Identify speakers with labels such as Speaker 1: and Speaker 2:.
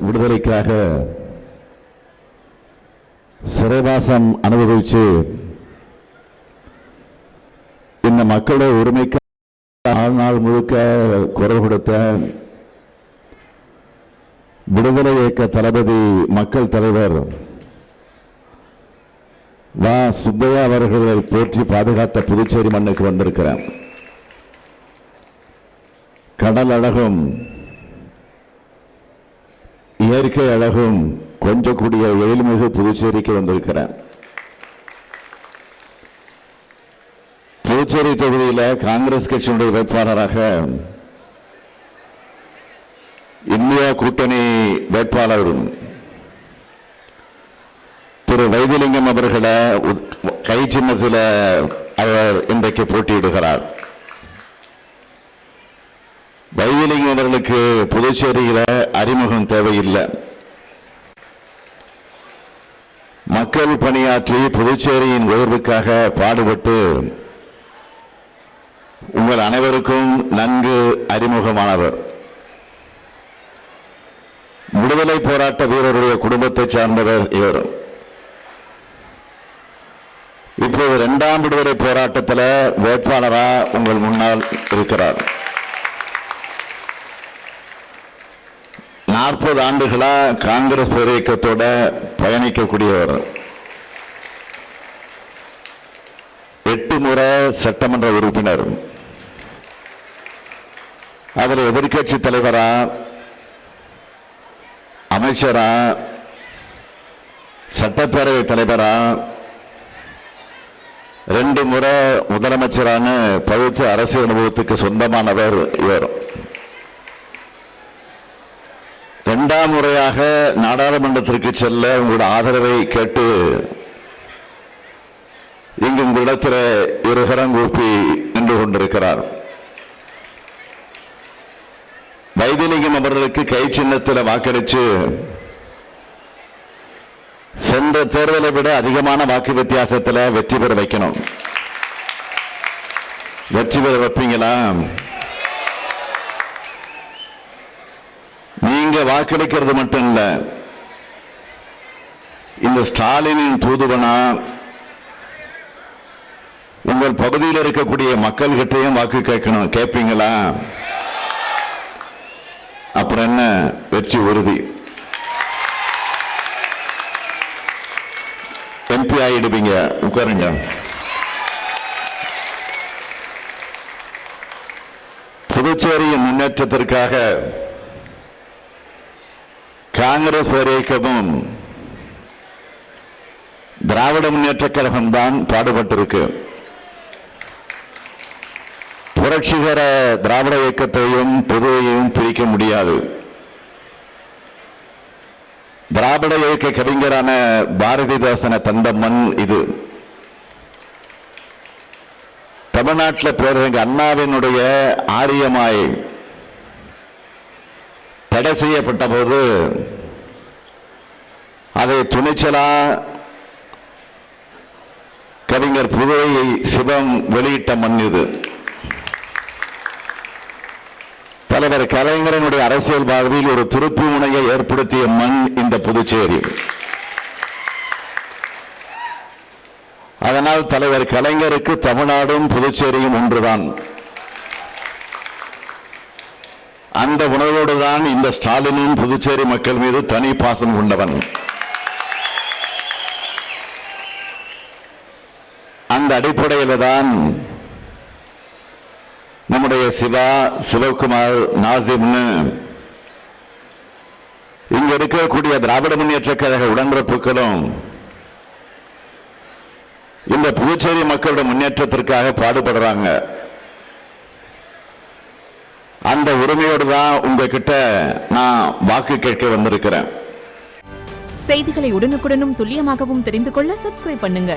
Speaker 1: விடுதலைக்காக சிறைவாசம் அனுபவிச்சு இந்த மக்களுடைய உரிமைக்கு நாள் முழுக்க குரல் கொடுத்த விடுதலை இயக்க தளபதி மக்கள் தலைவர் வா சுப்பையா அவர்களை போற்றி பாதுகாத்த புதுச்சேரி மண்ணுக்கு வந்திருக்கிறேன். கடல் அழகும் இயற்கை அழகும் கொஞ்சக்கூடிய எழில்மிகு புதுச்சேரிக்கு வந்திருக்கிறேன். புதுச்சேரி தொகுதியில் காங்கிரஸ் கட்சியினுடைய வேட்பாளராக இந்தியா கூட்டணி வேட்பாளர் திரு வைத்திலிங்கம் அவர்களை கை சின்னத்தில் அவர் இன்றைக்கு போட்டியிடுகிறார். வைத்திலிங்கம் அவர்களுக்கு புதுச்சேரியில அறிமுகம் தேவையில்லை. மக்கள் பணியாற்றி புதுச்சேரியின் உயர்வுக்காக பாடுபட்டு உங்கள் அனைவருக்கும் நன்கு அறிமுகமானவர். விடுதலை போராட்ட வீரருடைய குடும்பத்தை சார்ந்தவர் இவர். இப்போது 2ஆம் விடுதலை போராட்டத்தில் வேட்பாளராக உங்கள் முன்னால் இருக்கிறார். 40 ஆண்டுகளா காங்கிரஸ் பேரியக்கத்தோட பயணிக்கக்கூடியவர். 8 முறை சட்டமன்ற உறுப்பினர், அதில் எதிர்க்கட்சி தலைவரா, அமைச்சரா, சட்டப்பேரவை தலைவரா, 2 முறை முதலமைச்சரான பழுத்து அரசியல் அனுபவத்துக்கு சொந்தமானவர் இவர். 2ஆம் முறையாக நாடாளுமன்றத்திற்கு செல்ல உங்களுடைய ஆதரவை கேட்டு இங்கு உங்களிடத்தில் இருகரம் கூப்பி நின்று கொண்டிருக்கிறார். வைத்திலிங்கம் அவர்களுக்கு கை சின்னத்தில் வாக்களித்து சென்ற தேர்தலை விட அதிகமான வாக்கு வித்தியாசத்தில் வெற்றி பெற வைக்கணும். வெற்றி பெற வைப்பீங்களா? நீங்க வாக்களிக்கிறது மட்டும் இல்ல, இந்த ஸ்டாலினின் தூதுவனா உங்கள் பகுதியில் இருக்கக்கூடிய மக்கள் கிட்டையும் வாக்கு கேட்கணும். கேட்பீங்களா? அப்புறம் என்ன, வெற்றி உறுதி. எம்பி ஆயிடுவீங்க. உட்காருங்க. புதுச்சேரியின் முன்னேற்றத்திற்காக காங்கிரஸ் இயக்கமும் திராவிட முன்னேற்றக் கழகம் தான் பாடுபட்டிருக்கு. புரட்சிகர திராவிட இயக்கத்தையும் புதுவையையும் பிரிக்க முடியாது. திராவிட இயக்க கவிஞரான பாரதிதாசன தந்த மண் இது. தமிழ்நாட்டில் பேரறிஞர் அண்ணாவினுடைய ஆரியமாய் தடை செய்யப்பட்ட போது அதை துணிச்சலா கவிஞர் புதுவை சிவம் வெளியிட்ட மண் இது. தலைவர் கலைஞரனுடைய அரசியல் வாழ்வில் ஒரு திருப்பு முனையை ஏற்படுத்திய மண் இந்த புதுச்சேரி. அதனால் தலைவர் கலைஞருக்கு தமிழ்நாடும் புதுச்சேரியும் ஒன்றுதான். அந்த உணர்வோடுதான் இந்த ஸ்டாலினும் புதுச்சேரி மக்கள் மீது தனி பாசம் கொண்டவன். அந்த அடிப்படையில் தான் நம்முடைய சிவகுமார் நாசிம்னு இங்க இருக்கக்கூடிய திராவிட முன்னேற்ற கழக உடன்பிறப்புகளும் இந்த புதுச்சேரி மக்களுடைய முன்னேற்றத்திற்காக பாடுபடுறாங்க. அந்த உரிமையோடு தான் உங்ககிட்ட நான் வாக்கு கேட்க வந்திருக்கிறேன்.
Speaker 2: செய்திகளை உடனுக்குடனும் துல்லியமாகவும் தெரிந்து கொள்ள சப்ஸ்கிரைப் பண்ணுங்க.